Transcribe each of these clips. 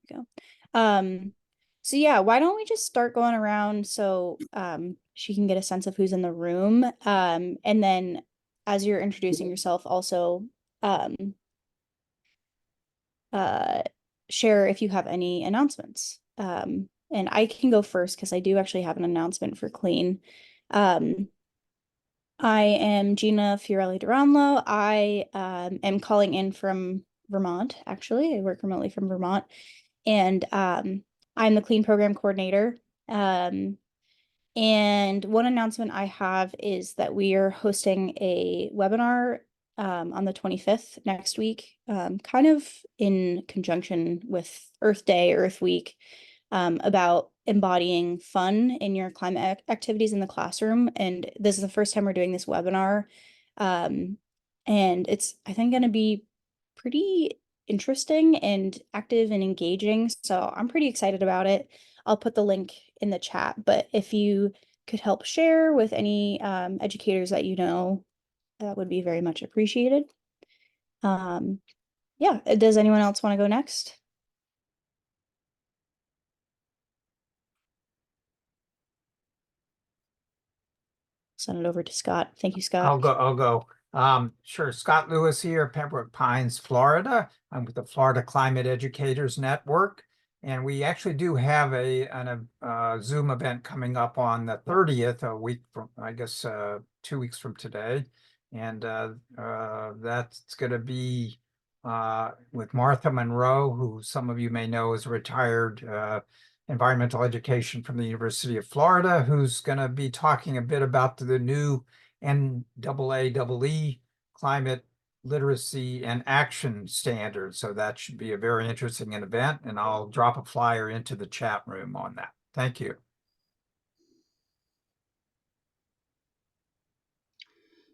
we go. So yeah, why don't we just start going around so she can get a sense of who's in the room. And then as you're introducing yourself, also um uh share if you have any announcements. And I can go first because I do actually have an announcement for Clean. Um, I am Gina Fiorelli Duranlo. I am calling in from Vermont, actually. I work remotely from Vermont. And I'm the Clean Program Coordinator. And one announcement I have is that we are hosting a webinar on the 25th next week, kind of in conjunction with Earth Day, Earth Week, about embodying fun in your climate activities in the classroom. And this is the first time we're doing this webinar. Um, and it's, I think, going to be pretty interesting and active and engaging. So I'm pretty excited about it. I'll put the link in the chat, but if you could help share with any educators that you know, that would be very much appreciated. Yeah, does anyone else want to go next? Send it over to Scott. Thank you, Scott. I'll go. Sure. Scott Lewis here, Pembroke Pines, Florida. I'm with the Florida Climate Educators Network. And we actually do have a Zoom event coming up on the 30th, a week from, I guess, 2 weeks from today. And that's going to be with Martha Monroe, who some of you may know is a retired environmental education from the University of Florida, who's going to be talking a bit about the new NAAE climate literacy and action standards. So that should be a very interesting event, and I'll drop a flyer into the chat room on that. Thank you.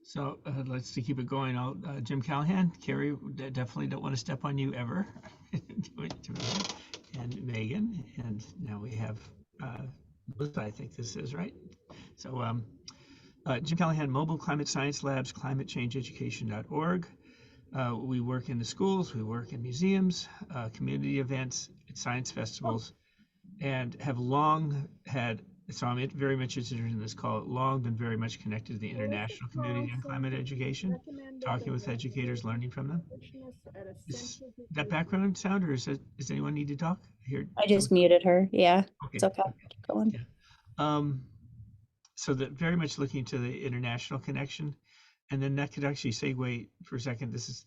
So let's keep it going. Jim Callahan, Carrie, definitely don't want to step on you ever. And Megan, and now we have Melissa, I think this is right. So Jim Callahan, Mobile Climate Science Labs, climatechangeeducation.org. We work in the schools, we work in museums, community events, science festivals, and have long had, so I'm very much interested in this call, long been very much connected to the international community on climate education, talking with educators, learning from them. Is that background sound, or does anyone need to talk? Here, I just muted her. Yeah, okay. it's okay. Keep going. Yeah. So that very much looking to the international connection, and then that could actually segue for a second. This is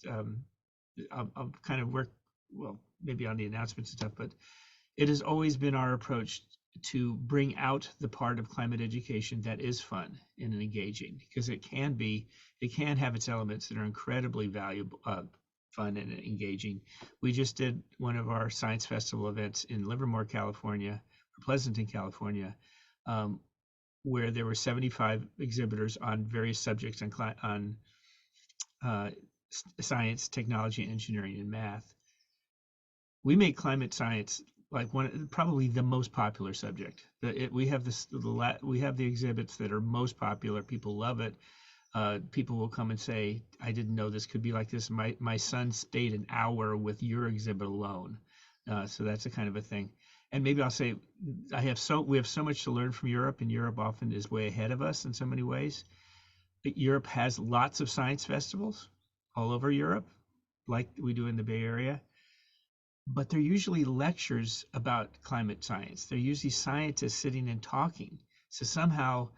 I'll kind of work, well, maybe on the announcements and stuff, but it has always been our approach to bring out the part of climate education that is fun and engaging, because it can have its elements that are incredibly valuable, fun and engaging. We just did one of our science festival events in Livermore, California, or Pleasanton, California, where there were 75 exhibitors on various subjects on science, technology, engineering, and math. We make climate science like probably the most popular subject. We have the exhibits that are most popular. People love it. People will come and say, "I didn't know this could be like this. My son stayed an hour with your exhibit alone." So that's a kind of a thing. And maybe I'll say, we have so much to learn from Europe, and Europe often is way ahead of us in so many ways. But Europe has lots of science festivals all over Europe, like we do in the Bay Area. But they're usually lectures about climate science. They're usually scientists sitting and talking. So somehow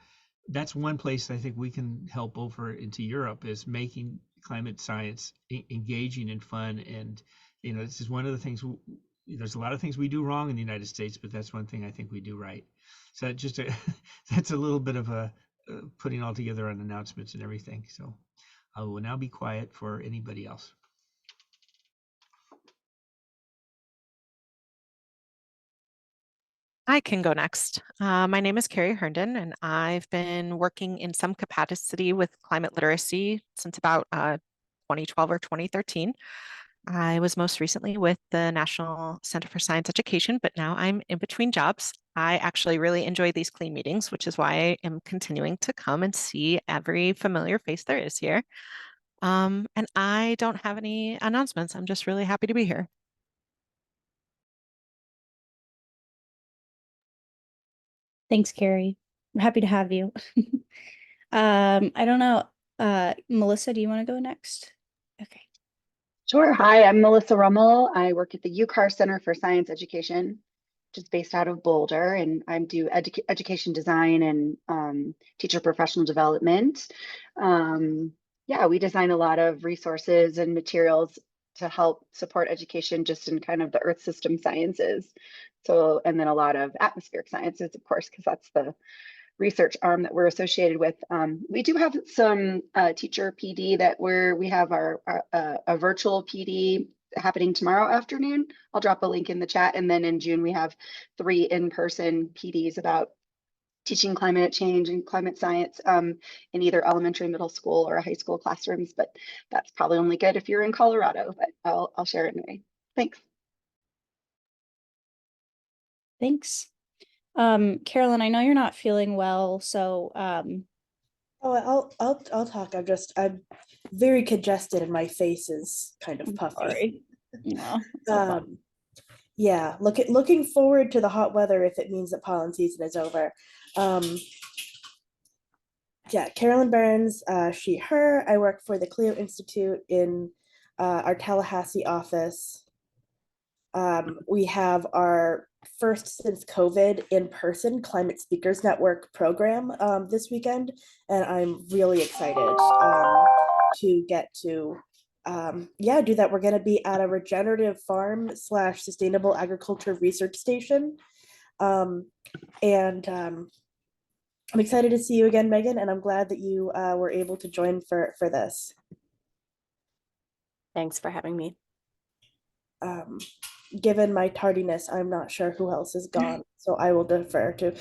that's one place I think we can help over into Europe, is making climate science engaging and fun. And, this is one of the things, there's a lot of things we do wrong in the United States, but that's one thing I think we do right. So that's a little bit of a putting all together on announcements and everything. So I will now be quiet for anybody else. I can go next. My name is Carrie Herndon, and I've been working in some capacity with climate literacy since about 2012 or 2013. I was most recently with the National Center for Science Education, but now I'm in between jobs. I actually really enjoy these clean meetings, which is why I am continuing to come and see every familiar face there is here. And I don't have any announcements. I'm just really happy to be here. Thanks, Carrie. I'm happy to have you. I don't know. Melissa, do you want to go next? Okay. Sure. Hi, I'm Melissa Rummel. I work at the UCAR Center for Science Education, which is based out of Boulder, and I do education design and teacher professional development. Yeah, we design a lot of resources and materials to help support education just in kind of the Earth system sciences. So, and then a lot of atmospheric sciences, of course, because that's the research arm that we're associated with. We do have some teacher PD that we have our a virtual PD happening tomorrow afternoon. I'll drop a link in the chat. And then in June, we have 3 in-person PDs about teaching climate change and climate science in either elementary, middle school, or high school classrooms. But that's probably only good if you're in Colorado, but I'll share it anyway. Thanks. Thanks. Carolyn, I know you're not feeling well, so Oh, I'll talk. I'm very congested and my face is kind of puffy. sorry. No, it's all fun. Yeah, looking forward to the hot weather if it means that pollen season is over. Yeah, Carolyn Burns, she, her. I work for the Clio Institute in our Tallahassee office. We have our first since COVID in-person Climate Speakers Network program this weekend, and I'm really excited to get to do that. We're going to be at a regenerative farm / sustainable agriculture research station. I'm excited to see you again, Megan, and I'm glad that you were able to join for this. Thanks for having me. Given my tardiness, I'm not sure who else is gone, so I will defer to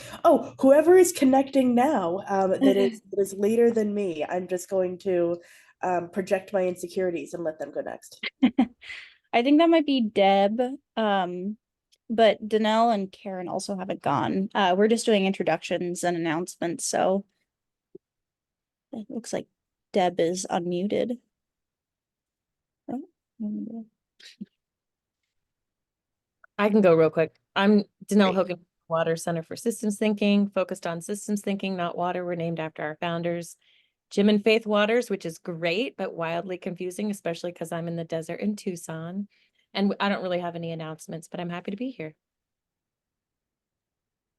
whoever is connecting now. That is later than me. I'm just going to project my insecurities and let them go next. I think that might be Deb, but Danelle and Karen also haven't gone. We're just doing introductions and announcements, so it looks like Deb is unmuted. Oh. I can go real quick. I'm Danelle Hogan, Water Center for Systems Thinking, focused on systems thinking, not water. We're named after our founders, Jim and Faith Waters, which is great, but wildly confusing, especially because I'm in the desert in Tucson. And I don't really have any announcements, but I'm happy to be here.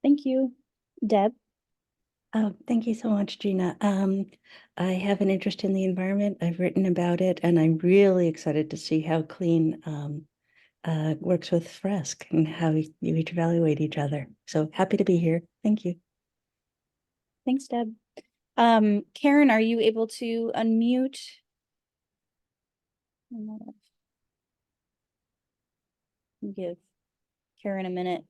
Thank you. Deb? Oh, thank you so much, Gina. I have an interest in the environment. I've written about it, and I'm really excited to see how Clean works with Fresk and how you each evaluate each other. So happy to be here. Thank you. Thanks, Deb. Karen, are you able to unmute? Give Karen a minute.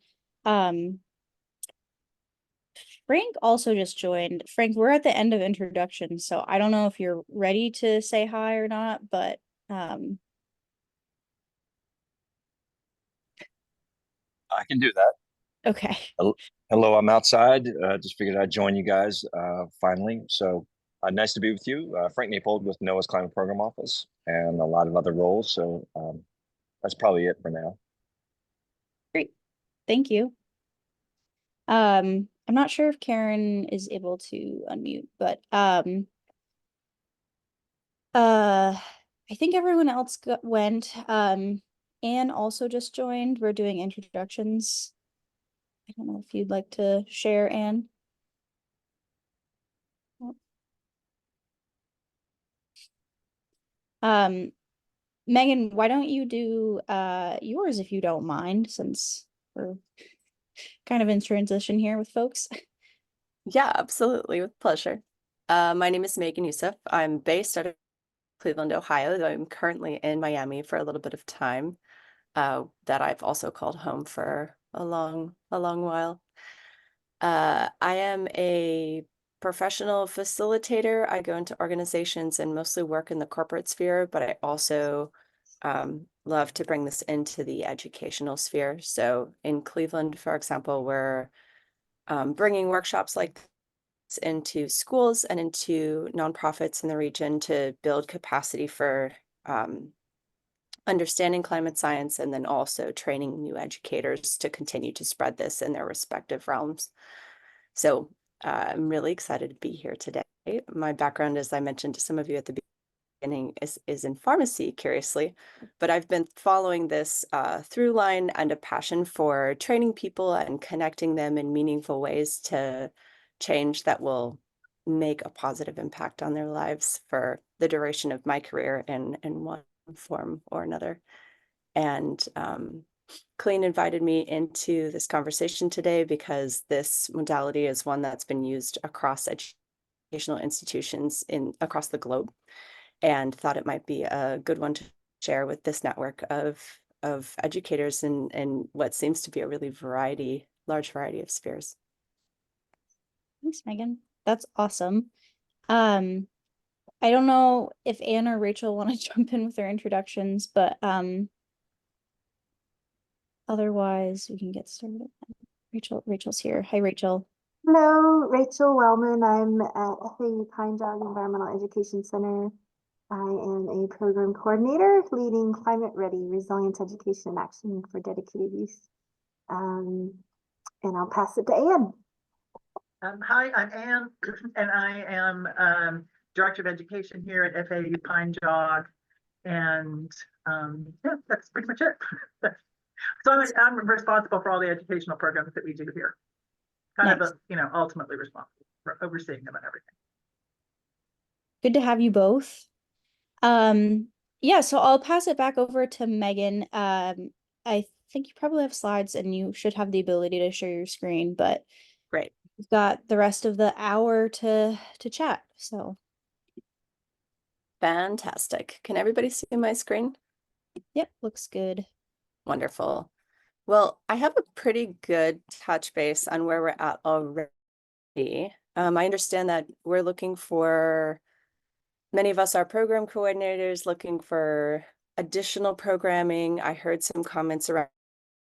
Frank also just joined. Frank, we're at the end of introduction, so I don't know if you're ready to say hi or not, but I can do that. okay. Hello, I'm outside. Just figured I'd join you guys finally. So nice to be with you. Frank Napold with NOAA's Climate Program Office and a lot of other roles. So that's probably it for now. Great. Thank you. I'm not sure if Karen is able to unmute, but I think everyone else went. Anne also just joined. We're doing introductions. I don't know if you'd like to share, Anne. Megan, why don't you do yours if you don't mind, since we're kind of in transition here with folks. Yeah, absolutely, with pleasure. My name is Megan Yousef. I'm based out of Cleveland, Ohio, though I'm currently in Miami for a little bit of time, that I've also called home for a long while. I am a professional facilitator. I go into organizations and mostly work in the corporate sphere, but I also love to bring this into the educational sphere. So in Cleveland, for example, we're bringing workshops like this into schools and into nonprofits in the region to build capacity for understanding climate science, and then also training new educators to continue to spread this in their respective realms. So I'm really excited to be here today. My background, as I mentioned to some of you at the beginning, is in pharmacy, curiously, but I've been following this through line and a passion for training people and connecting them in meaningful ways to change that will make a positive impact on their lives for the duration of my career in one form or another. And Clean invited me into this conversation today because this modality is one that's been used across educational institutions across the globe, and thought it might be a good one to share with this network of educators in what seems to be a really large variety of spheres. Thanks, Megan. That's awesome. I don't know if Anne or Rachel want to jump in with their introductions, but otherwise we can get started. Rachel's here. Hi, Rachel. Hello, Rachel Wellman. I'm at FAU Pine Jog Environmental Education Center. I am a program coordinator leading Climate Ready Resilient Education and Action for Dedicated Youth. And I'll pass it to Anne. Hi, I'm Anne, and I am Director of Education here at FAU Pine Jog. And yeah, that's pretty much it. So I'm responsible for all the educational programs that we do here. Kind of, ultimately responsible for overseeing them and everything. Good to have you both. Yeah, so I'll pass it back over to Megan. I think you probably have slides and you should have the ability to share your screen, but great. We've got the rest of the hour to chat. So fantastic. Can everybody see my screen? Yep, looks good. Wonderful. Well, I have a pretty good touch base on where we're at already. I understand that we're looking for, many of us are program coordinators looking for additional programming. I heard some comments around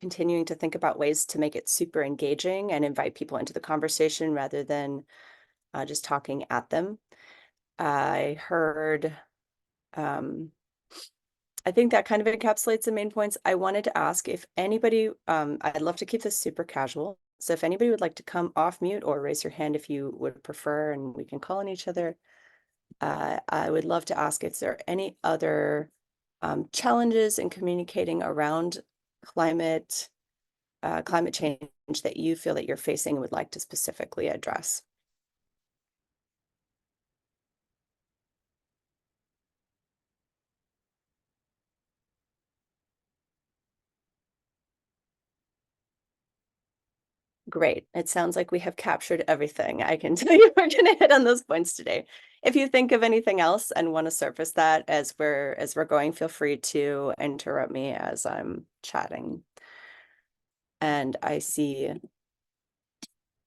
continuing to think about ways to make it super engaging and invite people into the conversation rather than just talking at them. I heard, I think that kind of encapsulates the main points. I wanted to ask if anybody, I'd love to keep this super casual. So if anybody would like to come off mute or raise your hand if you would prefer, and we can call on each other. I would love to ask if there are any other challenges in communicating around climate change that you feel that you're facing and would like to specifically address. Great. It sounds like we have captured everything. I can tell you we're going to hit on those points today. If you think of anything else and want to surface that as we're going, feel free to interrupt me as I'm chatting. And I see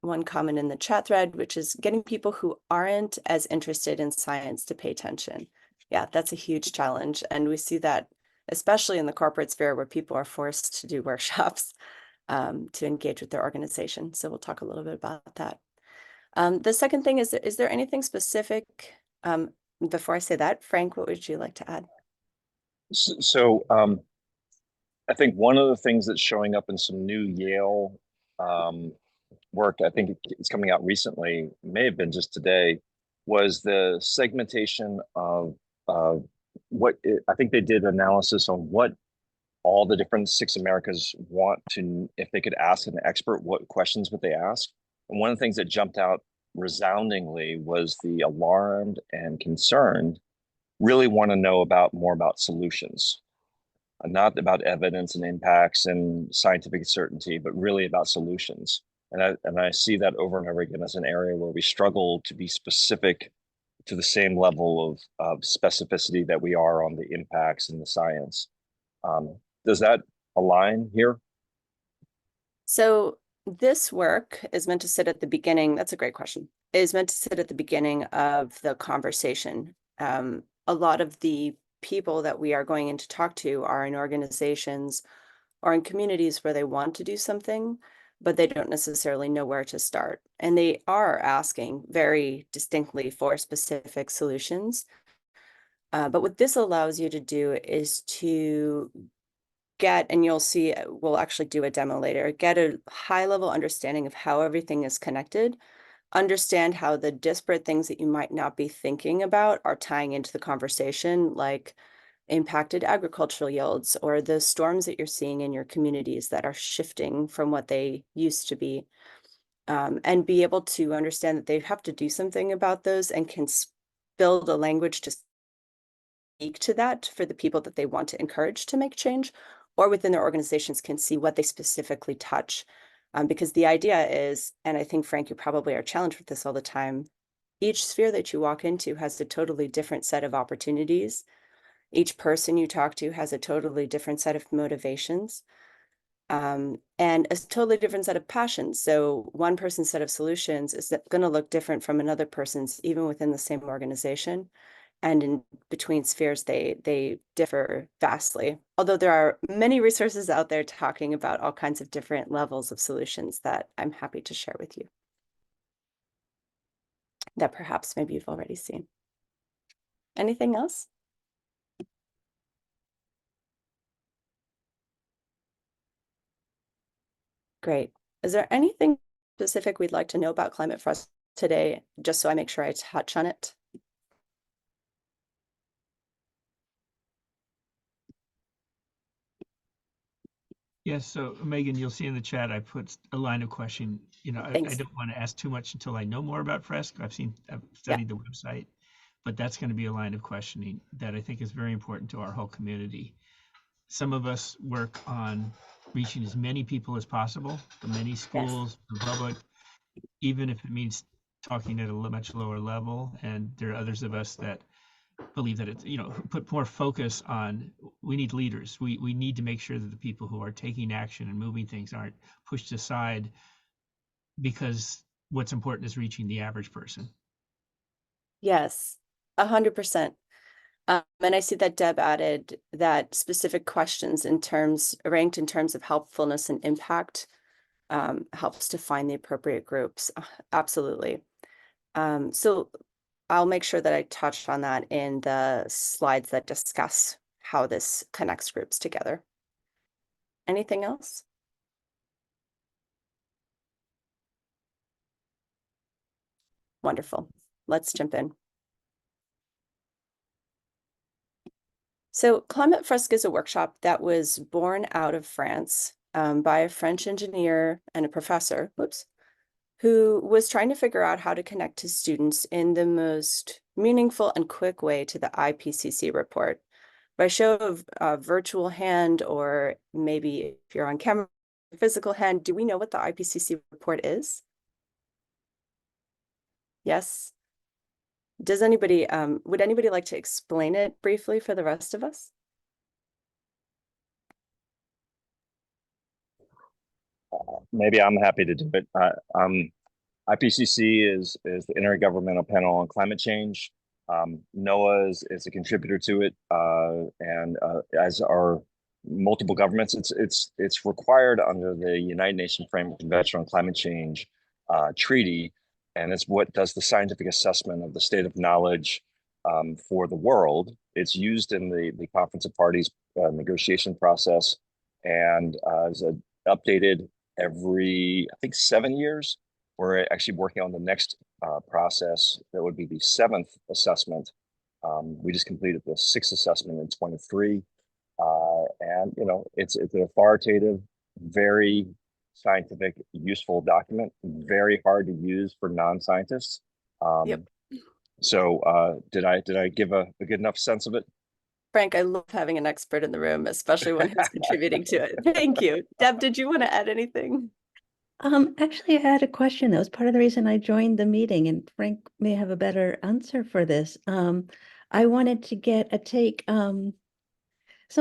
one comment in the chat thread, which is getting people who aren't as interested in science to pay attention. Yeah, that's a huge challenge. And we see that especially in the corporate sphere where people are forced to do workshops to engage with their organization. So we'll talk a little bit about that. The second thing is there anything specific, before I say that, Frank, what would you like to add? So I think one of the things that's showing up in some new Yale work, I think it's coming out recently, may have been just today, was the segmentation of I think they did analysis on what all the different 6 Americas want to, if they could ask an expert, what questions would they ask? And one of the things that jumped out resoundingly was the alarmed and concerned really want to know more about solutions, not about evidence and impacts and scientific certainty, but really about solutions. And I see that over and over again as an area where we struggle to be specific to the same level of specificity that we are on the impacts and the science. Does that align here? So this work is meant to sit at the beginning. That's a great question. It is meant to sit at the beginning of the conversation. A lot of the people that we are going in to talk to are in organizations or in communities where they want to do something, but they don't necessarily know where to start. And they are asking very distinctly for specific solutions. But what this allows you to do is to get, and you'll see, we'll actually do a demo later, get a high level understanding of how everything is connected understand how the disparate things that you might not be thinking about are tying into the conversation, like impacted agricultural yields or the storms that you're seeing in your communities that are shifting from what they used to be. And be able to understand that they have to do something about those and can build a language to speak to that for the people that they want to encourage to make change, or within their organizations can see what they specifically touch. Because the idea is, and I think, Frank, you probably are challenged with this all the time, each sphere that you walk into has a totally different set of opportunities. Each person you talk to has a totally different set of motivations, and a totally different set of passions. So one person's set of solutions is going to look different from another person's, even within the same organization. And in between spheres, they differ vastly. Although there are many resources out there talking about all kinds of different levels of solutions that I'm happy to share with you, that perhaps maybe you've already seen. Anything else? Great. Is there anything specific we'd like to know about Climate Fresk today, just so I make sure I touch on it? Yes, so Megan, you'll see in the chat, I put a line of question. You know, I Thanks. don't want to ask too much until I know more about Fresk. I've studied the website, but that's going to be a line of questioning that I think is very important to our whole community. Some of us work on reaching as many people as possible, the many schools, the public, even if it means talking at a much lower level. And there are others of us that believe that it's, you know, put more focus on, we need leaders. We need to make sure that the people who are taking action and moving things aren't pushed aside, because what's important is reaching the average person. Yes, 100%. And I see that Deb added that specific questions ranked in terms of helpfulness and impact helps to find the appropriate groups. Absolutely. So I'll make sure that I touch on that in the slides that discuss how this connects groups together. Anything else? Wonderful. Let's jump in. So Climate Fresk is a workshop that was born out of France by a French engineer and a professor, who was trying to figure out how to connect to students in the most meaningful and quick way to the IPCC report. By show of virtual hand, or maybe if you're on camera, physical hand, do we know what the IPCC report is? Yes? Does anybody, would anybody like to explain it briefly for the rest of us? Maybe I'm happy to do it. IPCC is the Intergovernmental Panel on Climate Change. NOAA is a contributor to it, and as are multiple governments. It's required under the United Nations Framework Convention on Climate Change treaty, and it's what does the scientific assessment of the state of knowledge for the world. It's used in the Conference of Parties negotiation process, and is updated every, I think, 7 years. We're actually working on the next process that would be the 7th assessment. We just completed the 6th assessment in 23. And, you know, it's an authoritative, very scientific, useful document, very hard to use for non-scientists. Yep. So did I give a good enough sense of it? Frank, I love having an expert in the room, especially one who's contributing to it. Thank you. Deb, did you want to add anything? Actually, I had a question. That was part of the reason I joined the meeting, and Frank may have a better answer for this. I wanted to get a take. Some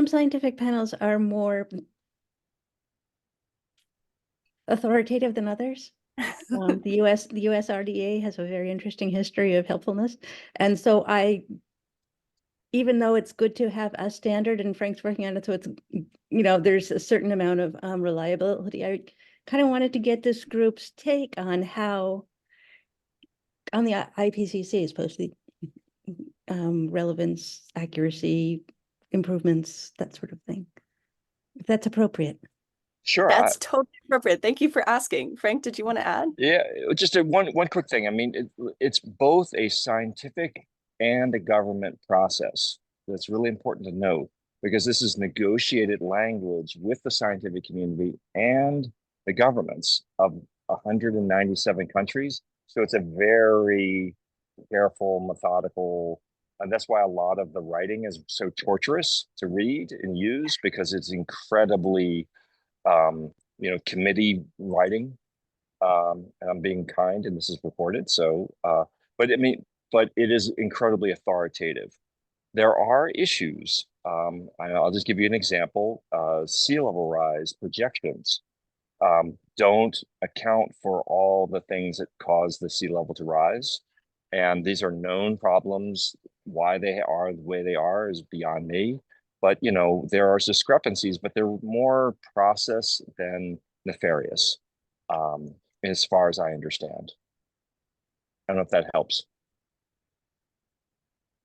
scientific panels are more authoritative than others. The US RDA has a very interesting history of helpfulness, and so even though it's good to have a standard, and Frank's working on it, so it's, you know, there's a certain amount of reliability. I kind of wanted to get this group's take on how, on the IPCC, is supposed to be relevance, accuracy, improvements, that sort of thing, if that's appropriate. Sure. That's totally appropriate. Thank you for asking. Frank, did you want to add? Yeah, just one quick thing. I mean, it's both a scientific and a government process. That's really important to note because this is negotiated language with the scientific community and the governments of 197 countries. So it's a very careful, methodical, and that's why a lot of the writing is so torturous to read and use because it's incredibly, committee writing, and I'm being kind, and this is recorded. So, but I mean, but it is incredibly authoritative. There are issues. I'll just give you an example. Sea level rise projections don't account for all the things that cause the sea level to rise. And these are known problems. Why they are the way they are is beyond me. But, there are discrepancies, but they're more process than nefarious, as far as I understand. I don't know if that helps.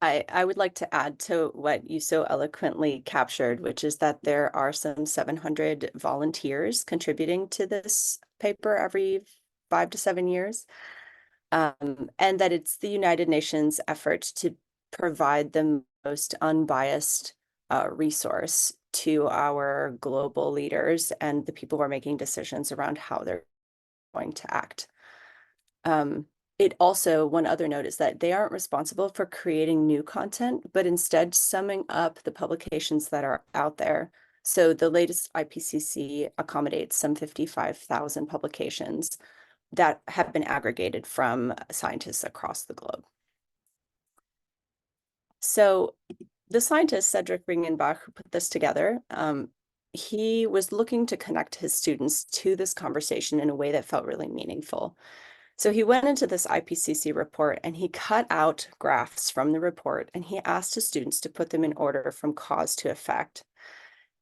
I would like to add to what you so eloquently captured, which is that there are some 700 volunteers contributing to this paper every 5 to 7 years, and that it's the United Nations effort to provide the most unbiased resource to our global leaders and the people who are making decisions around how they're going to act. It also, one other note is that they aren't responsible for creating new content, but instead summing up the publications that are out there. So the latest IPCC accommodates some 55,000 publications that have been aggregated from scientists across the globe. So the scientist, Cedric Ringenbach, who put this together, he was looking to connect his students to this conversation in a way that felt really meaningful. So he went into this IPCC report and he cut out graphs from the report and he asked his students to put them in order from cause to effect,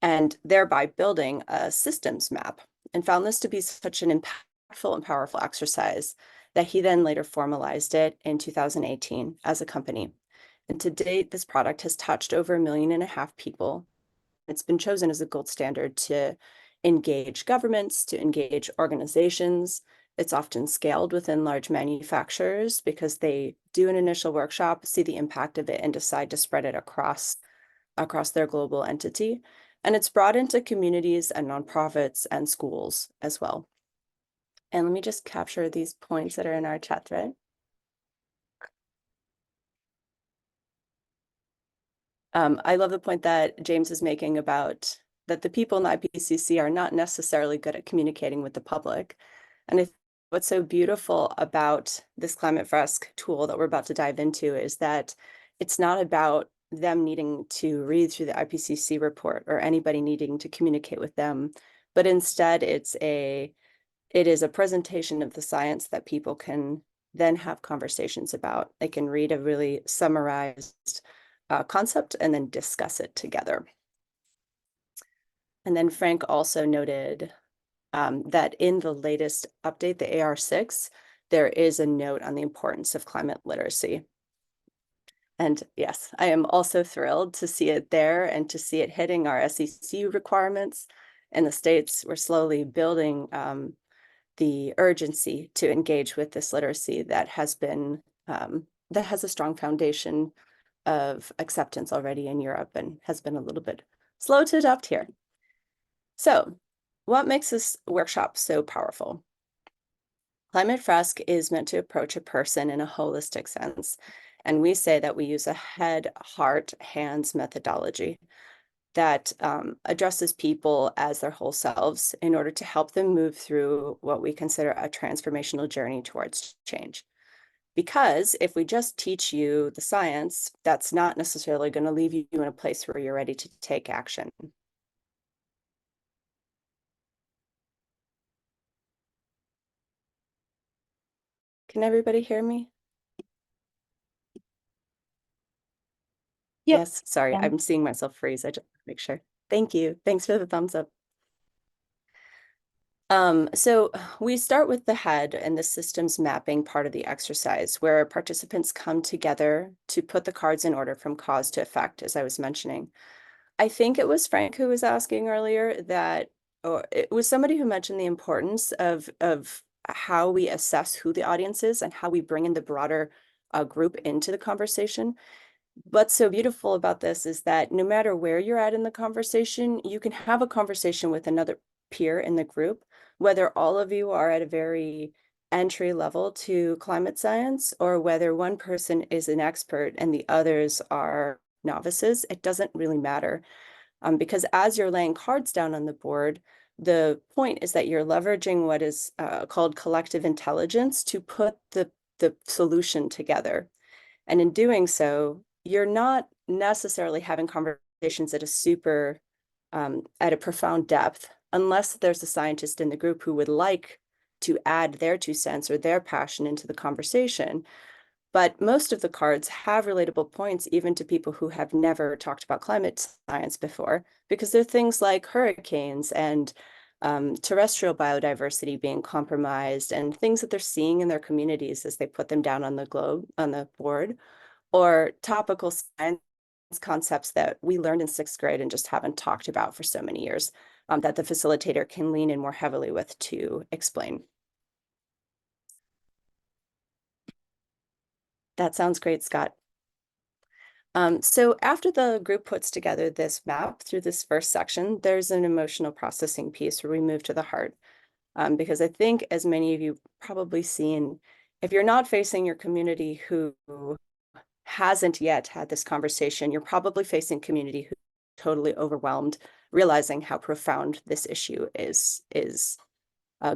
and thereby building a systems map, and found this to be such an impactful and powerful exercise that he then later formalized it in 2018 as a company. And to date, this product has touched over 1.5 million people. It's been chosen as a gold standard to engage governments, to engage organizations. It's often scaled within large manufacturers because they do an initial workshop, see the impact of it, and decide to spread it across their global entity. And it's brought into communities and nonprofits and schools as well. And let me just capture these points that are in our chat thread. I love the point that James is making about that the people in the IPCC are not necessarily good at communicating with the public. And what's so beautiful about this Climate Fresk tool that we're about to dive into is that it's not about them needing to read through the IPCC report or anybody needing to communicate with them, but instead it is a presentation of the science that people can then have conversations about. They can read a really summarized concept and then discuss it together. And then Frank also noted that in the latest update, the AR6, there is a note on the importance of climate literacy. And yes, I am also thrilled to see it there and to see it hitting our SEC requirements. In the States, we're slowly building the urgency to engage with this literacy that has been, that has a strong foundation of acceptance already in Europe and has been a little bit slow to adopt here. So what makes this workshop so powerful? Climate Fresk is meant to approach a person in a holistic sense. And we say that we use a head, heart, hands methodology that addresses people as their whole selves in order to help them move through what we consider a transformational journey towards change. Because if we just teach you the science, that's not necessarily going to leave you in a place where you're ready to take action. Can everybody hear me? Yep. Yes, sorry, Yeah. I'm seeing myself freeze. I just want to make sure. Thank you. Thanks for the thumbs up. So we start with the head and the systems mapping part of the exercise, where participants come together to put the cards in order from cause to effect, as I was mentioning. I think it was Frank who was asking earlier that or it was somebody who mentioned the importance of how we assess who the audience is and how we bring in the broader group into the conversation. What's so beautiful about this is that no matter where you're at in the conversation, you can have a conversation with another peer in the group, whether all of you are at a very entry level to climate science or whether one person is an expert and the others are novices. It doesn't really matter, because as you're laying cards down on the board, the point is that you're leveraging what is called collective intelligence to put the solution together. And in doing so, you're not necessarily having conversations at a profound depth, unless there's a scientist in the group who would like to add their 2 cents or their passion into the conversation. But most of the cards have relatable points even to people who have never talked about climate science before, because they're things like hurricanes and terrestrial biodiversity being compromised and things that they're seeing in their communities as they put them down on the board, or topical science concepts that we learned in 6th grade and just haven't talked about for so many years, that the facilitator can lean in more heavily with to explain. That sounds great, Scott. So after the group puts together this map through this first section, there's an emotional processing piece where we move to the heart. Because I think, as many of you probably seen, if you're not facing your community who hasn't yet had this conversation, you're probably facing community who's totally overwhelmed, realizing how profound this issue is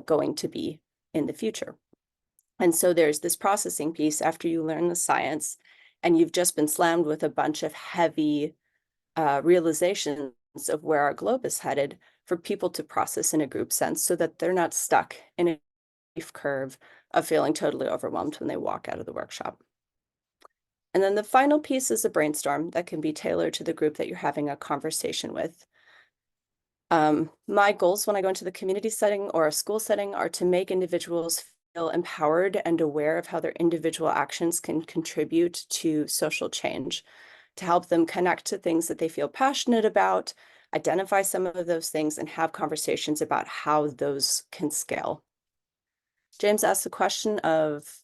going to be in the future. And so there's this processing piece after you learn the science and you've just been slammed with a bunch of heavy realizations of where our globe is headed, for people to process in a group sense so that they're not stuck in a belief curve of feeling totally overwhelmed when they walk out of the workshop. And then the final piece is a brainstorm that can be tailored to the group that you're having a conversation with. My goals when I go into the community setting or a school setting are to make individuals feel empowered and aware of how their individual actions can contribute to social change, to help them connect to things that they feel passionate about, identify some of those things, and have conversations about how those can scale. James asked the question of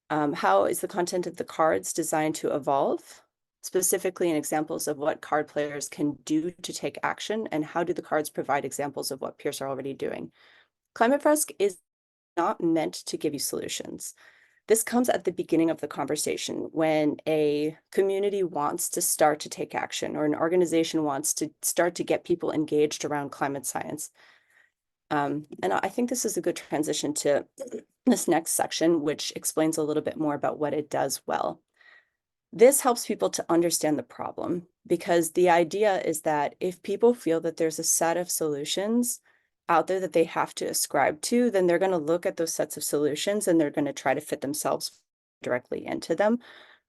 how is the content of the cards designed to evolve, specifically in examples of what card players can do to take action, and how do the cards provide examples of what peers are already doing? Climate Fresk is not meant to give you solutions. This comes at the beginning of the conversation when a community wants to start to take action or an organization wants to start to get people engaged around climate science. And I think this is a good transition to this next section, which explains a little bit more about what it does well. This helps people to understand the problem, because the idea is that if people feel that there's a set of solutions out there that they have to ascribe to, then they're going to look at those sets of solutions and they're going to try to fit themselves directly into them,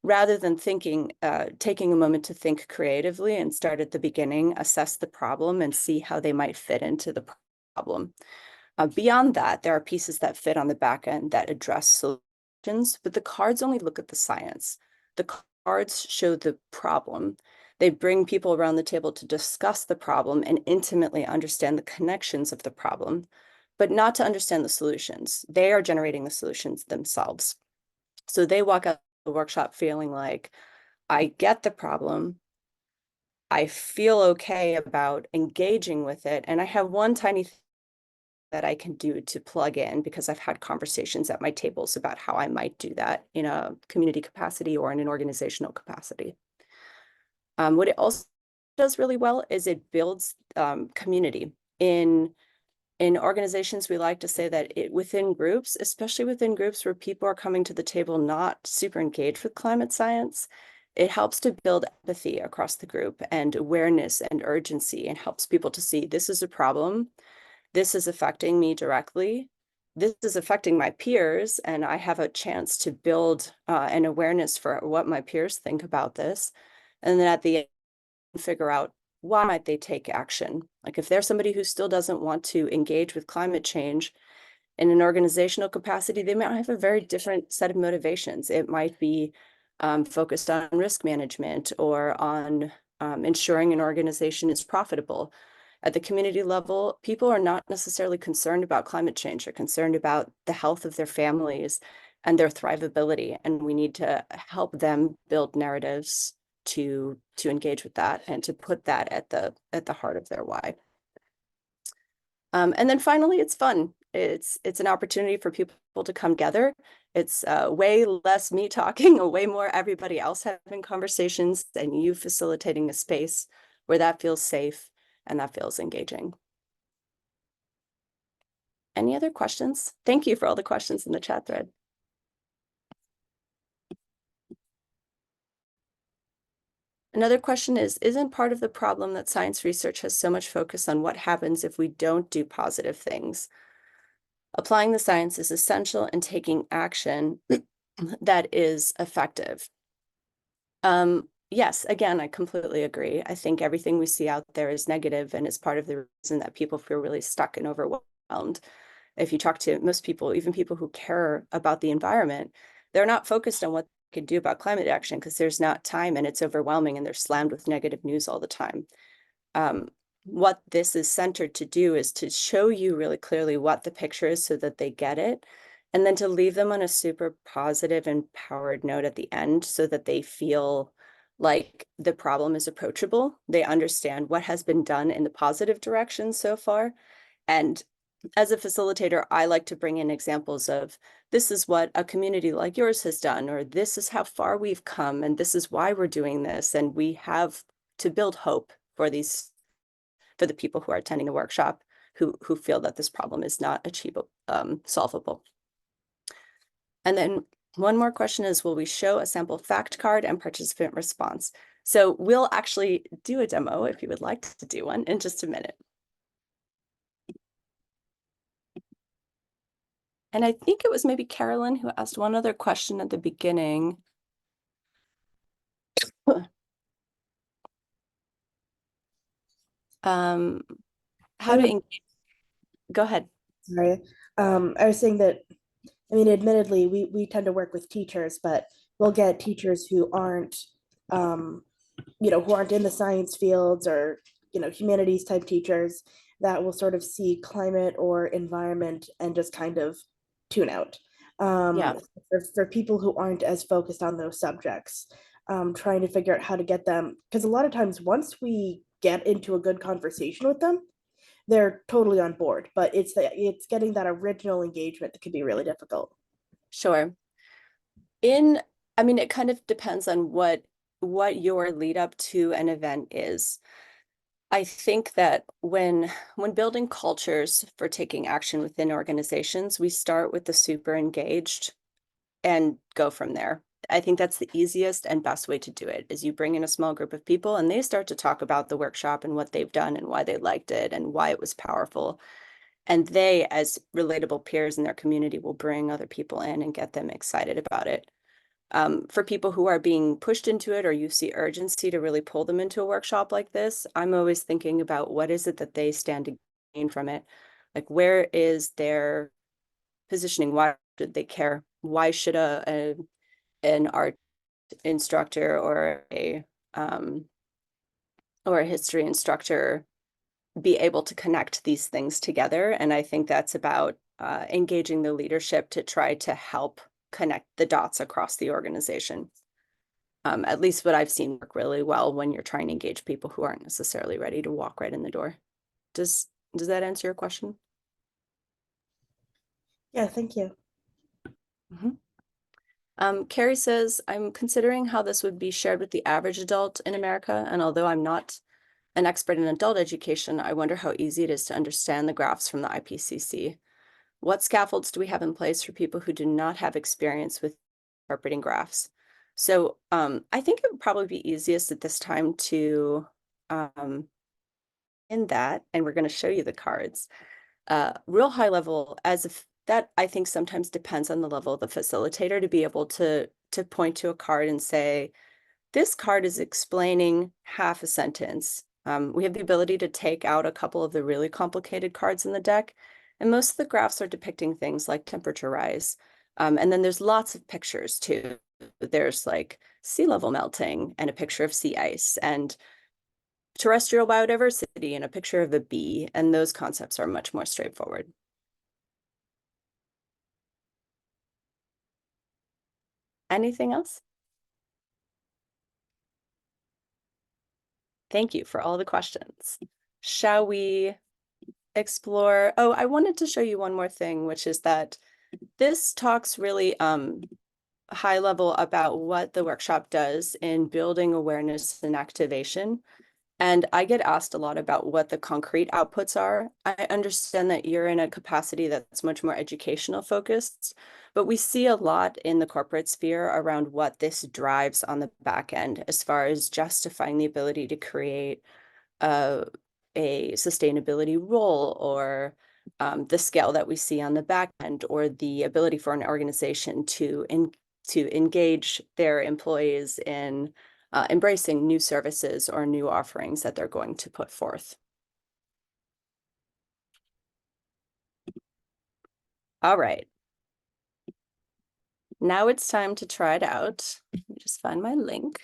rather than taking a moment to think creatively and start at the beginning, assess the problem, and see how they might fit into the problem. Beyond that, there are pieces that fit on the back end that address solutions, but the cards only look at the science. The cards show the problem. They bring people around the table to discuss the problem and intimately understand the connections of the problem, but not to understand the solutions. They are generating the solutions themselves. So they walk out of the workshop feeling like, I get the problem, I feel okay about engaging with it, and I have one tiny thing that I can do to plug in because I've had conversations at my tables about how I might do that in a community capacity or in an organizational capacity. What it also does really well is it builds community. In organizations, we like to say that within groups, especially within groups where people are coming to the table not super engaged with climate science, it helps to build empathy across the group and awareness and urgency, and helps people to see this is a problem. This is affecting me directly. This is affecting my peers, and I have a chance to build an awareness for what my peers think about this. And then at the end, figure out why might they take action. Like if there's somebody who still doesn't want to engage with climate change in an organizational capacity, they might have a very different set of motivations. It might be focused on risk management or on ensuring an organization is profitable. at the community level, people are not necessarily concerned about climate change. They're concerned about the health of their families and their thrivability. And we need to help them build narratives to engage with that and to put that at the heart of their why. And then finally, it's fun. It's an opportunity for people to come together. It's way less me talking, way more everybody else having conversations, and you facilitating a space where that feels safe and that feels engaging. Any other questions? Thank you for all the questions in the chat thread. Another question is, isn't part of the problem that science research has so much focus on what happens if we don't do positive things? Applying the science is essential in taking action that is effective. Yes, again, I completely agree. I think everything we see out there is negative and is part of the reason that people feel really stuck and overwhelmed. If you talk to most people, even people who care about the environment, they're not focused on what they can do about climate action because there's not time and it's overwhelming and they're slammed with negative news all the time. What this is centered to do is to show you really clearly what the picture is so that they get it, and then to leave them on a super positive, empowered note at the end so that they feel like the problem is approachable. They understand what has been done in the positive direction so far. And as a facilitator, I like to bring in examples of this is what a community like yours has done, or this is how far we've come, and this is why we're doing this. And we have to build hope for the people who are attending the workshop who feel that this problem is not achievable, solvable. And then one more question is, will we show a sample fact card and participant response? So we'll actually do a demo if you would like to do one in just a minute. And I think it was maybe Carolyn who asked one other question at the beginning. How to engage. Go ahead. Sorry. I was saying that, I mean, admittedly, we tend to work with teachers, but we'll get teachers who aren't, who aren't in the science fields or, humanities type teachers that will sort of see climate or environment and just kind of tune out. Yeah. For people who aren't as focused on those subjects, trying to figure out how to get them, because a lot of times once we get into a good conversation with them, they're totally on board, but it's getting that original engagement that can be really difficult. Sure. I mean, it kind of depends on what your lead up to an event is. I think that when building cultures for taking action within organizations, we start with the super engaged and go from there. I think that's the easiest and best way to do it, is you bring in a small group of people and they start to talk about the workshop and what they've done and why they liked it and why it was powerful. And they, as relatable peers in their community, will bring other people in and get them excited about it. For people who are being pushed into it, or you see urgency to really pull them into a workshop like this, I'm always thinking about what is it that they stand to gain from it? Like, where is their positioning? Why should they care? Why should an art instructor or a history instructor be able to connect these things together? And I think that's about engaging the leadership to try to help connect the dots across the organization. At least what I've seen work really well when you're trying to engage people who aren't necessarily ready to walk right in the door. Does that answer your question? Yeah, thank you. Carrie says, I'm considering how this would be shared with the average adult in America. And although I'm not an expert in adult education, I wonder how easy it is to understand the graphs from the IPCC. What scaffolds do we have in place for people who do not have experience with interpreting graphs? So I think it would probably be easiest at this time to in that, and we're going to show you the cards, real high level, as if that I think sometimes depends on the level of the facilitator to be able to point to a card and say, this card is explaining half a sentence. We have the ability to take out a couple of the really complicated cards in the deck, and most of the graphs are depicting things like temperature rise. And then there's lots of pictures too. There's like sea level melting and a picture of sea ice and terrestrial biodiversity and a picture of a bee, and those concepts are much more straightforward. Anything else? Thank you for all the questions. Shall we explore? Oh, I wanted to show you one more thing, which is that this talks really high level about what the workshop does in building awareness and activation. And I get asked a lot about what the concrete outputs are. I understand that you're in a capacity that's much more educational focused, but we see a lot in the corporate sphere around what this drives on the back end as far as justifying the ability to create a sustainability role, or the scale that we see on the back end, or the ability for an organization to engage their employees in embracing new services or new offerings that they're going to put forth. All right. Now it's time to try it out. Let me just find my link.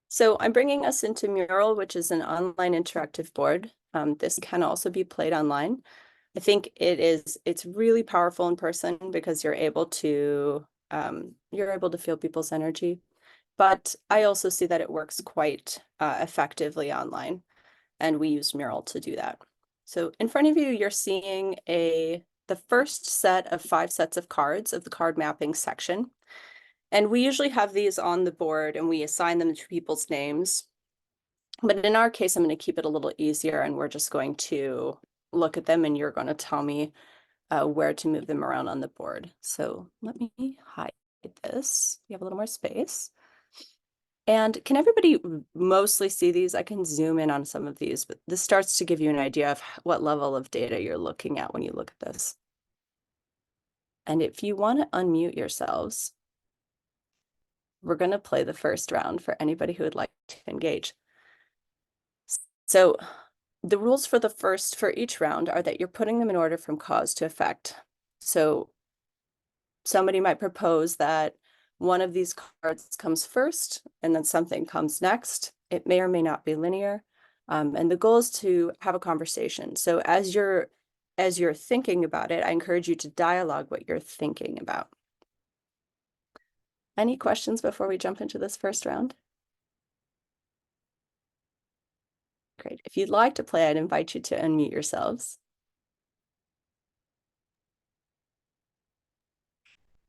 So I'm bringing us into Mural, which is an online interactive board. This can also be played online. I think it's really powerful in person because you're able to feel people's energy. But I also see that it works quite effectively online, and we use Mural to do that. So in front of you, you're seeing the first set of 5 sets of cards of the card mapping section. And we usually have these on the board and we assign them to people's names. But in our case, I'm going to keep it a little easier, and we're just going to look at them and you're going to tell me where to move them around on the board. So let me hide this. You have a little more space. And can everybody mostly see these? I can zoom in on some of these, but this starts to give you an idea of what level of data you're looking at when you look at this. And if you want to unmute yourselves, we're going to play the first round for anybody who would like to engage. So the rules for each round are that you're putting them in order from cause to effect. So somebody might propose that one of these cards comes first and then something comes next. It may or may not be linear. And the goal is to have a conversation. So as you're thinking about it, I encourage you to dialogue what you're thinking about. Any questions before we jump into this first round? Great. If you'd like to play, I'd invite you to unmute yourselves.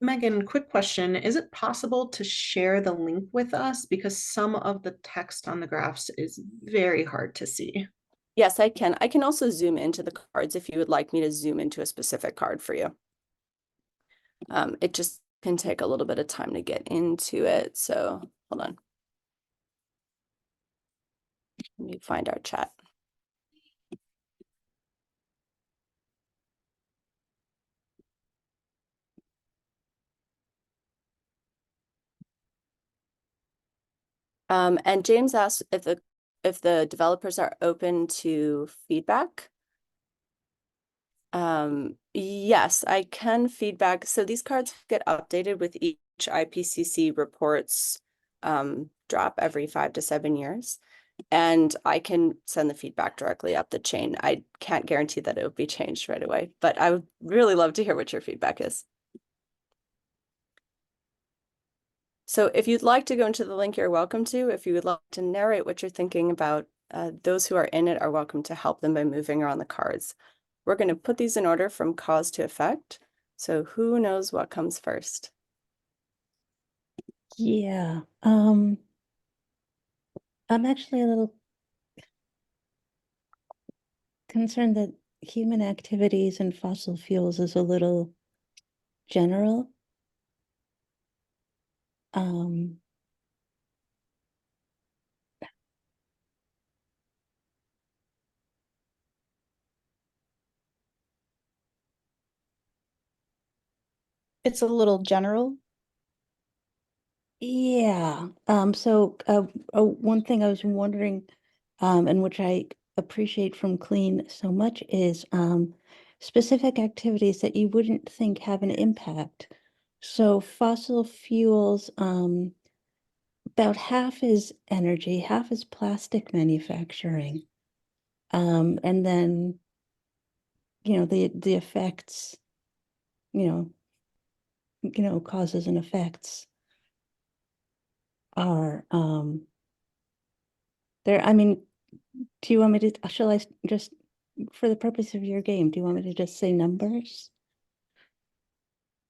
Megan, quick question. Is it possible to share the link with us? Because some of the text on the graphs is very hard to see. Yes, I can. I can also zoom into the cards if you would like me to zoom into a specific card for you. It just can take a little bit of time to get into it. So hold on. Let me find our chat. And James asked if the developers are open to feedback. Yes, I can feedback. So these cards get updated with each IPCC reports drop every 5 to 7 years. And I can send the feedback directly up the chain. I can't guarantee that it will be changed right away, but I would really love to hear what your feedback is. So if you'd like to go into the link, you're welcome to. If you would like to narrate what you're thinking about, those who are in it are welcome to help them by moving around the cards. We're going to put these in order from cause to effect. So who knows what comes first? Yeah. I'm actually a little concerned that human activities and fossil fuels is a little general. It's a little general. Yeah. So one thing I was wondering, and which I appreciate from Clean so much, is specific activities that you wouldn't think have an impact So fossil fuels, about half is energy, half is plastic manufacturing. And then, the effects, causes and effects are there. I mean, do you want me to, shall I just, for the purpose of your game, do you want me to just say numbers?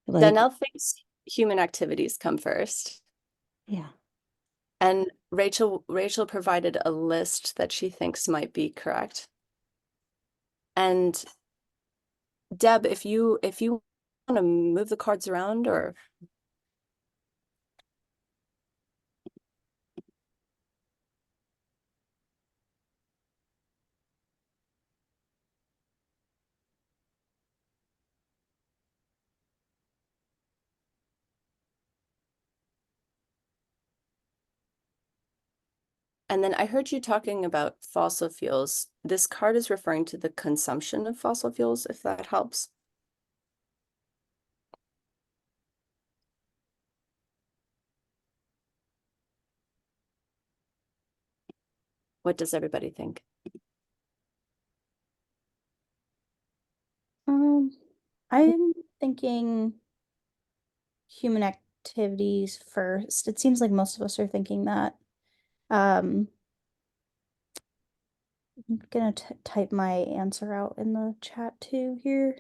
Like, Danielle thinks human activities come first. yeah. And Rachel provided a list that she thinks might be correct. And Deb, if you want to move the cards around, or and then I heard you talking about fossil fuels. This card is referring to the consumption of fossil fuels, if that helps. What does everybody think? I'm thinking human activities first. It seems like most of us are thinking that. I'm gonna type my answer out in the chat too here.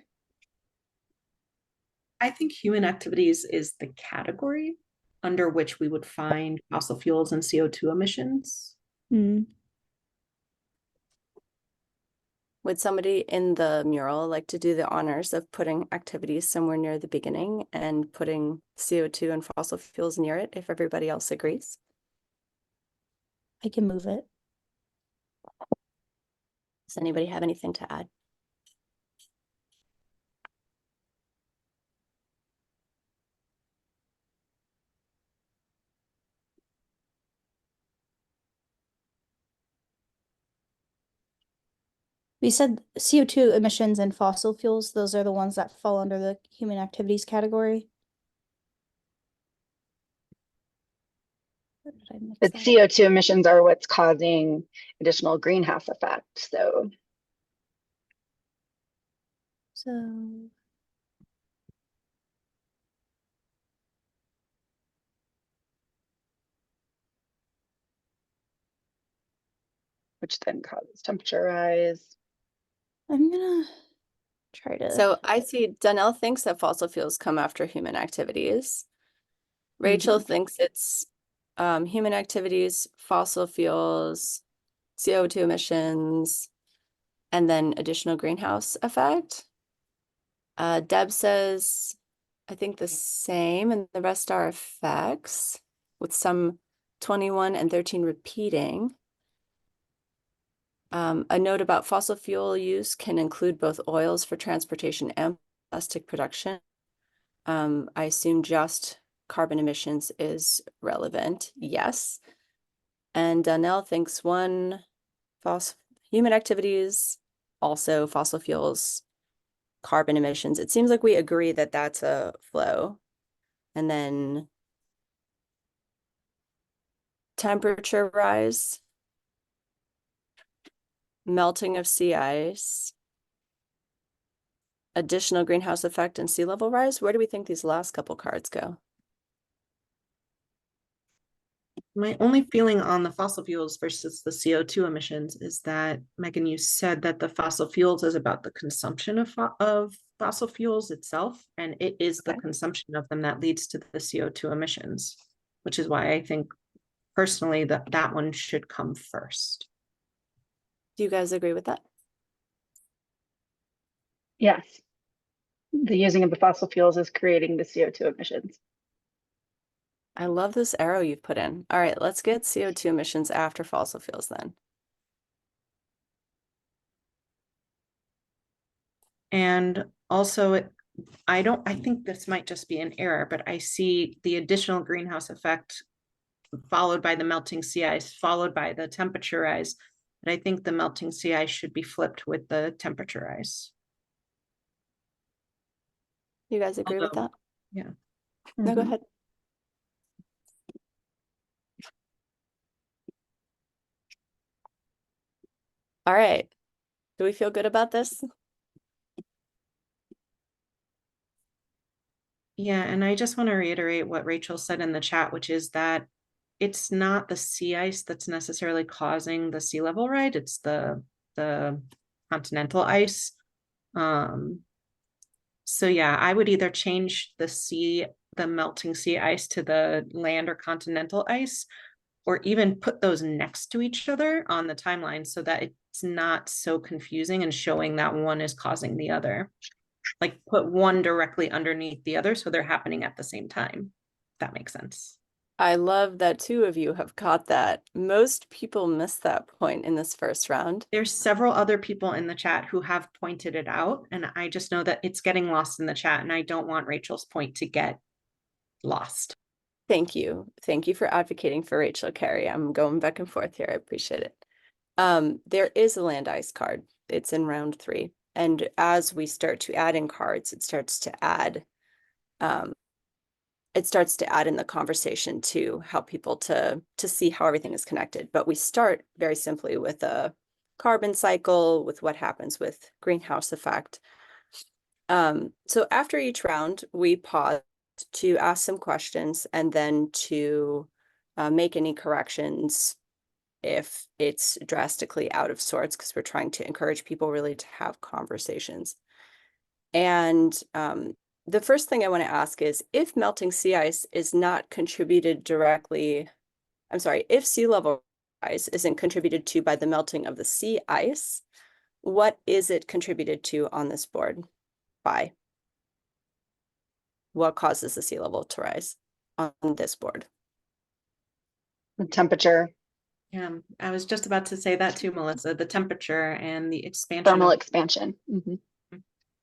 I think human activities is the category under which we would find fossil fuels and CO2 emissions. Would somebody in the mural like to do the honors of putting activities somewhere near the beginning and putting CO2 and fossil fuels near it, if everybody else agrees? I can move it. Does anybody have anything to add? We said CO2 emissions and fossil fuels, those are the ones that fall under the human activities category. Or did I mix But that up? CO2 emissions are what's causing additional greenhouse effect. So which then causes temperature rise. I'm gonna try to. So I see Danielle thinks that fossil fuels come after human activities. Rachel thinks it's human activities, fossil fuels, CO2 emissions, and then additional greenhouse effect. Deb says, I think the same, and the rest are effects, with some 21 and 13 repeating. A note about fossil fuel use can include both oils for transportation and plastic production. I assume just carbon emissions is relevant. Yes. And Danielle thinks human activities, also fossil fuels, carbon emissions. It seems like we agree that that's a flow. And then temperature rise, melting of sea ice, additional greenhouse effect, and sea level rise. Where do we think these last couple cards go? My only feeling on the fossil fuels versus the CO2 emissions is that, Megan, you said that the fossil fuels is about the consumption of fossil fuels itself, and it is the consumption of them that leads to the CO2 emissions, which is why I think personally that one should come first. Do you guys agree with that? Yes. The using of the fossil fuels is creating the CO2 emissions. I love this arrow you've put in. All right, let's get CO2 emissions after fossil fuels then. And also, I think this might just be an error, but I see the additional greenhouse effect followed by the melting sea ice, followed by the temperature rise. But I think the melting sea ice should be flipped with the temperature rise. You guys agree with that? Yeah. No, go ahead. All right. Do we feel good about this? Yeah, and I just want to reiterate what Rachel said in the chat, which is that it's not the sea ice that's necessarily causing the sea level rise, it's the continental ice. So yeah, I would either change the melting sea ice to the land or continental ice, or even put those next to each other on the timeline so that it's not so confusing and showing that one is causing the other. Like put one directly underneath the other so they're happening at the same time. If that makes sense. I love that two of you have caught that. Most people miss that point in this first round. There's several other people in the chat who have pointed it out, and I just know that it's getting lost in the chat, and I don't want Rachel's point to get lost. Thank you. Thank you for advocating for Rachel, Carrie. I'm going back and forth here. I appreciate it. There is a land ice card. It's in round 3. And as we start to add in cards, it starts to add in the conversation to help people to see how everything is connected. But we start very simply with a carbon cycle, with what happens with greenhouse effect. So after each round, we pause to ask some questions and then to make any corrections if it's drastically out of sorts, because we're trying to encourage people really to have conversations. And the first thing I want to ask is, if melting sea ice is not contributed directly, if sea level rise isn't contributed to by the melting of the sea ice, what is it contributed to on this board by? What causes the sea level to rise on this board? The temperature. Yeah, I was just about to say that too, Melissa. The temperature and the expansion. Thermal expansion.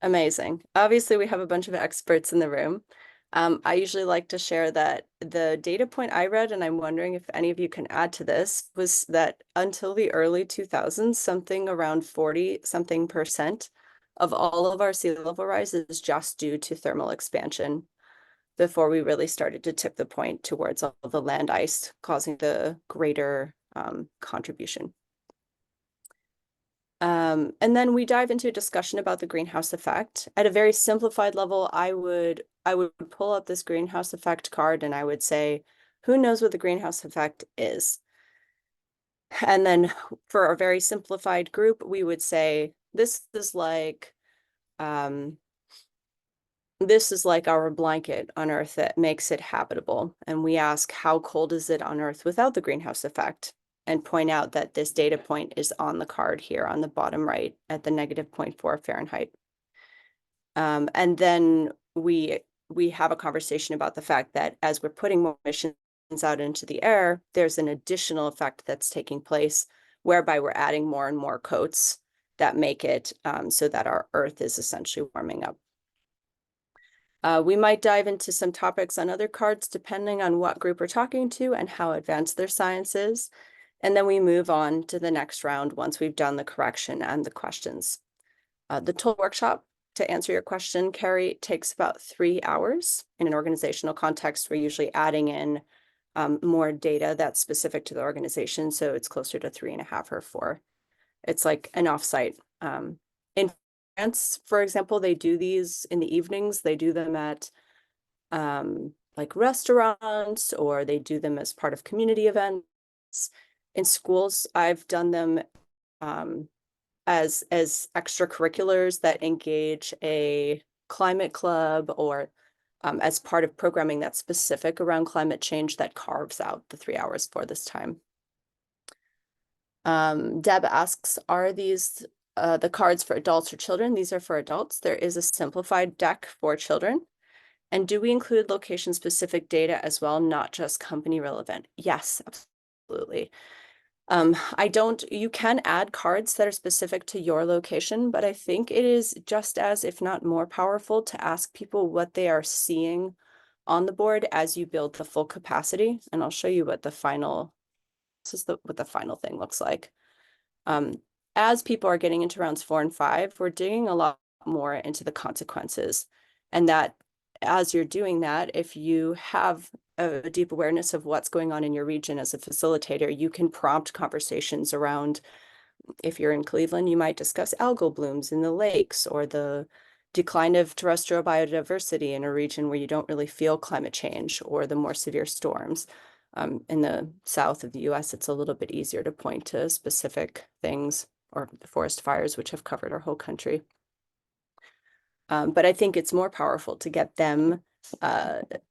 Amazing. Obviously, we have a bunch of experts in the room. I usually like to share that the data point I read, and I'm wondering if any of you can add to this, was that until the early 2000s, something around 40-something% of all of our sea level rise is just due to thermal expansion, before we really started to tip the point towards all the land ice causing the greater contribution. And then we dive into a discussion about the greenhouse effect. At a very simplified level, I would pull up this greenhouse effect card and I would say, who knows what the greenhouse effect is? And then for a very simplified group, we would say, this is like our blanket on Earth that makes it habitable. And we ask, how cold is it on Earth without the greenhouse effect? And point out that this data point is on the card here on the bottom right at the -0.4 Fahrenheit. And then we have a conversation about the fact that as we're putting more emissions out into the air, there's an additional effect that's taking place whereby we're adding more and more coats that make it so that our Earth is essentially warming up. We might dive into some topics on other cards depending on what group we're talking to and how advanced their science is. And then we move on to the next round once we've done the correction and the questions. The total workshop, to answer your question, Carrie, takes about 3 hours. In an organizational context, we're usually adding in more data that's specific to the organization. So it's closer to 3.5 or 4. It's like an offsite. In France, for example, they do these in the evenings. They do them at like restaurants, or they do them as part of community events. In schools, I've done them as extracurriculars that engage a climate club, or as part of programming that's specific around climate change that carves out the 3 hours for this time. Deb asks, are these the cards for adults or children? These are for adults. There is a simplified deck for children. And do we include location-specific data as well, not just company relevant? Yes, absolutely. You can add cards that are specific to your location, but I think it is just as, if not more powerful, to ask people what they are seeing on the board as you build the full capacity. And I'll show you what the final, what the final thing looks like. As people are getting into rounds 4 and 5, we're digging a lot more into the consequences. And that as you're doing that, if you have a deep awareness of what's going on in your region as a facilitator, you can prompt conversations around, if you're in Cleveland, you might discuss algal blooms in the lakes or the decline of terrestrial biodiversity in a region where you don't really feel climate change or the more severe storms. In the south of the US, it's a little bit easier to point to specific things, or the forest fires, which have covered our whole country. But I think it's more powerful to get them,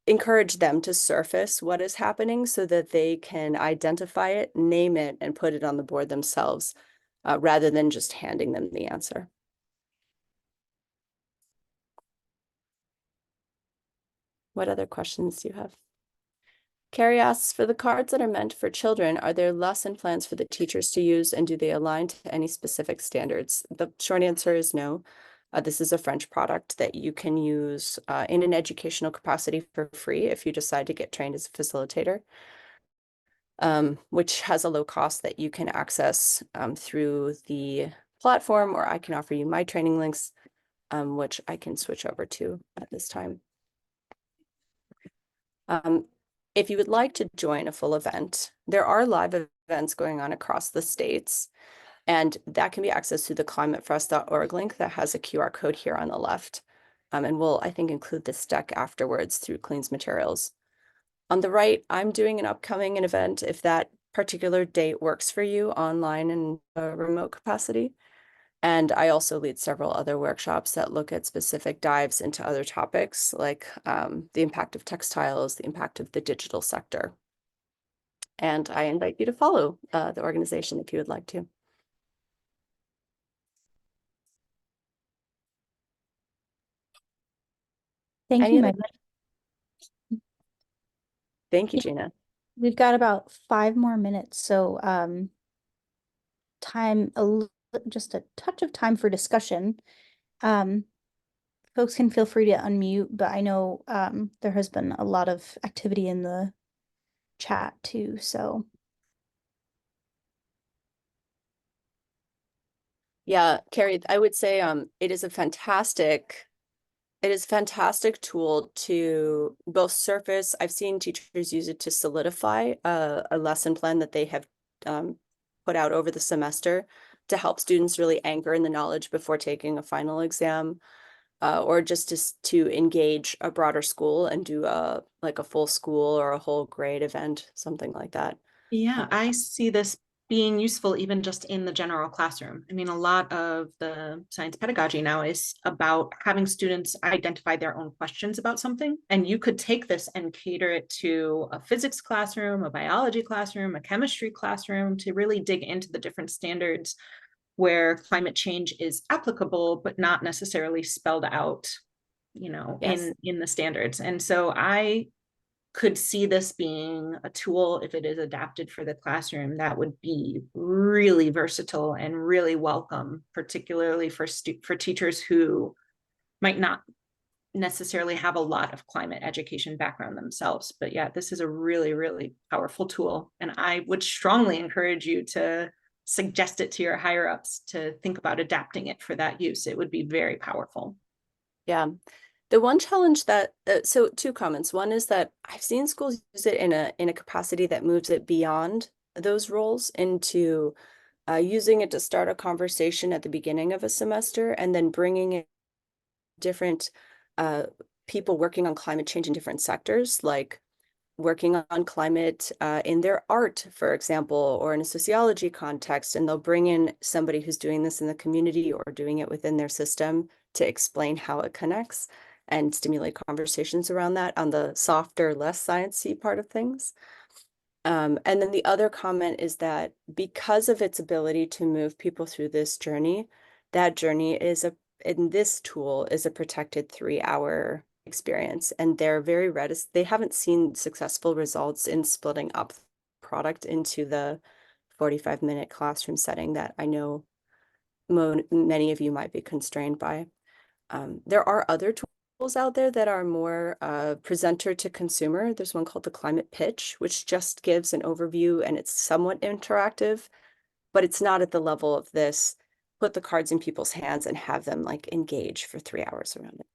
encourage them to surface what is happening so that they can identify it, name it, and put it on the board themselves, rather than just handing them the answer. What other questions do you have? Carrie asks, for the cards that are meant for children, are there lesson plans for the teachers to use, and do they align to any specific standards? The short answer is no. This is a French product that you can use in an educational capacity for free if you decide to get trained as a facilitator, which has a low cost that you can access through the platform, or I can offer you my training links, which I can switch over to at this time. If you would like to join a full event, there are live events going on across the states, and that can be accessed through the climatefresk.org link that has a QR code here on the left. And we'll, I think, include this deck afterwards through Clean's materials. On the right, I'm doing an upcoming event if that particular date works for you online in a remote capacity. And I also lead several other workshops that look at specific dives into other topics, like the impact of textiles, the impact of the digital sector. And I invite you to follow the organization if you would like to. Thank you, Megan. Thank you, Gina. We've got about 5 more minutes, so just a touch of time for discussion. Folks can feel free to unmute, but I know there has been a lot of activity in the chat too, so. Yeah, Carrie, I would say it is a fantastic tool to both surface. I've seen teachers use it to solidify a lesson plan that they have put out over the semester to help students really anchor in the knowledge before taking a final exam, or just to engage a broader school and do like a full school or a whole grade event, something like that. Yeah, I see this being useful even just in the general classroom. I mean, a lot of the science pedagogy now is about having students identify their own questions about something. And you could take this and cater it to a physics classroom, a biology classroom, a chemistry classroom, to really dig into the different standards where climate change is applicable, but not necessarily spelled out, you know, Yes. in the standards. And so I could see this being a tool, if it is adapted for the classroom, that would be really versatile and really welcome, particularly for teachers who might not necessarily have a lot of climate education background themselves. But yeah, this is a really, really powerful tool. And I would strongly encourage you to suggest it to your higher ups to think about adapting it for that use. It would be very powerful. Yeah. The one challenge that, so 2 comments. One is that I've seen schools use it in a capacity that moves it beyond those roles into using it to start a conversation at the beginning of a semester, and then bringing in different people working on climate change in different sectors, like working on climate in their art, for example, or in a sociology context, and they'll bring in somebody who's doing this in the community or doing it within their system to explain how it connects and stimulate conversations around that on the softer, less sciencey part of things. And then the other comment is that because of its ability to move people through this journey, that journey in this tool is a protected 3-hour experience, and they're very reticent. They haven't seen successful results in splitting up the product into the 45-minute classroom setting that I know many of you might be constrained by. There are other tools out there that are more presenter to consumer. There's one called the Climate Pitch, which just gives an overview, and it's somewhat interactive, but it's not at the level of this. Put the cards in people's hands and have them like engage for 3 hours around it.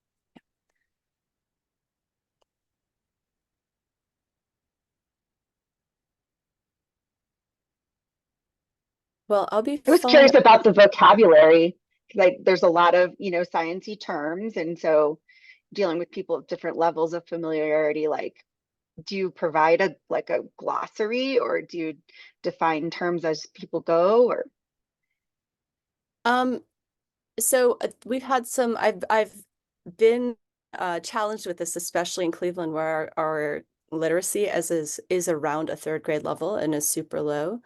Well, I'll be I was following curious about the vocabulary, like there's a lot of, sciencey terms. And so dealing with people of different levels of familiarity, like, do you provide a glossary, or do you define terms as people go, or? So we've had some, I've been challenged with this, especially in Cleveland, where our literacy is around a third grade level and is super low.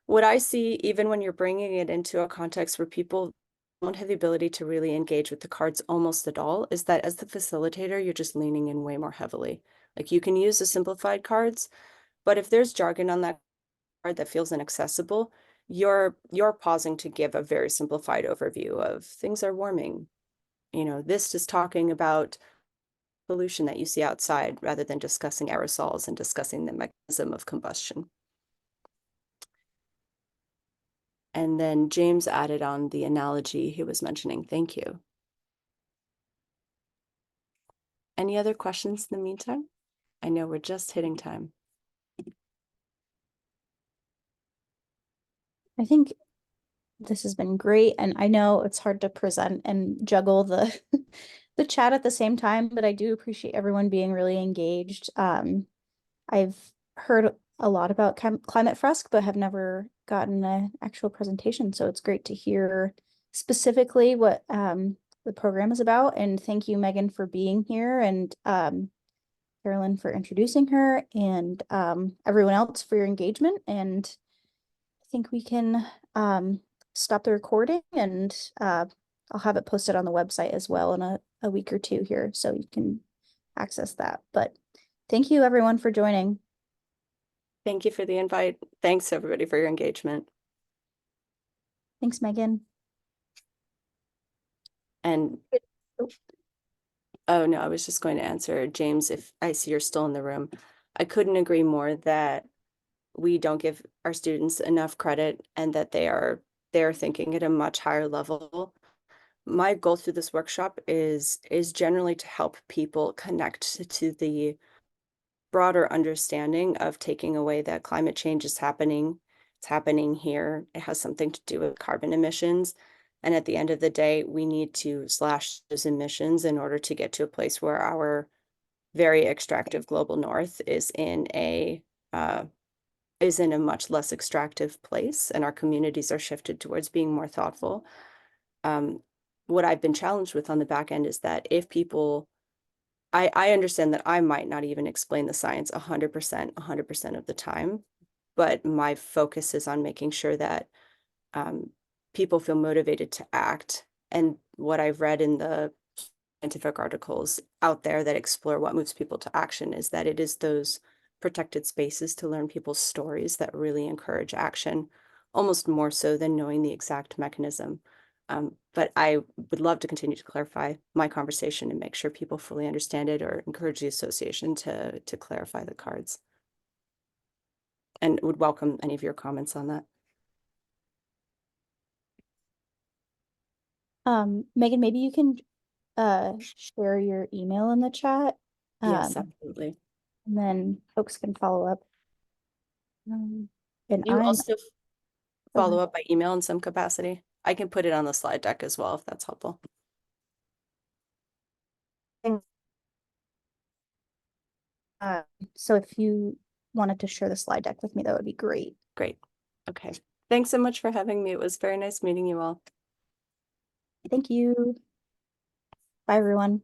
What I see, even when you're bringing it into a context where people don't have the ability to really engage with the cards almost at all, is that as the facilitator, you're just leaning in way more heavily. Like, you can use the simplified cards, but if there's jargon on that card that feels inaccessible, you're pausing to give a very simplified overview of things are warming. This is talking about pollution that you see outside, rather than discussing aerosols and discussing the mechanism of combustion. And then James added on the analogy he was mentioning. Thank you. Any other questions in the meantime? I know we're just hitting time. I think this has been great, and I know it's hard to present and juggle the the chat at the same time, but I do appreciate everyone being really engaged. I've heard a lot about Climate Fresk, but have never gotten an actual presentation, so it's great to hear specifically what the program is about. And thank you, Megan, for being here, and Carolyn for introducing her, and everyone else for your engagement. And I think we can stop the recording, and I'll have it posted on the website as well in a week or two here, so you can access that. But thank you, everyone, for joining. Thank you for the invite. Thanks, everybody, for your engagement. Thanks, Megan. And oh no, I was just going to answer James, if I see you're still in the room. I couldn't agree more that we don't give our students enough credit, and that they're thinking at a much higher level. My goal through this workshop is generally to help people connect to the broader understanding of taking away that climate change is happening. It's happening here. It has something to do with carbon emissions. And at the end of the day, we need to slash those emissions in order to get to a place where our very extractive global north is in a much less extractive place, and our communities are shifted towards being more thoughtful. What I've been challenged with on the back end is that if people, I understand that I might not even explain the science 100% of the time, but my focus is on making sure that people feel motivated to act. And what I've read in the scientific articles out there that explore what moves people to action is that it is those protected spaces to learn people's stories that really encourage action, almost more so than knowing the exact mechanism. But I would love to continue to clarify my conversation and make sure people fully understand it, or encourage the association to clarify the cards. And would welcome any of your comments on that. Megan, maybe you can share your email in the chat. Yes, absolutely. And then folks can follow up. And You also follow ahead. up by email in some capacity. I can put it on the slide deck as well, if that's helpful. So if you wanted to share the slide deck with me, that would be great. Great. Okay. Thanks so much for having me. It was very nice meeting you all. Thank you. Bye, everyone.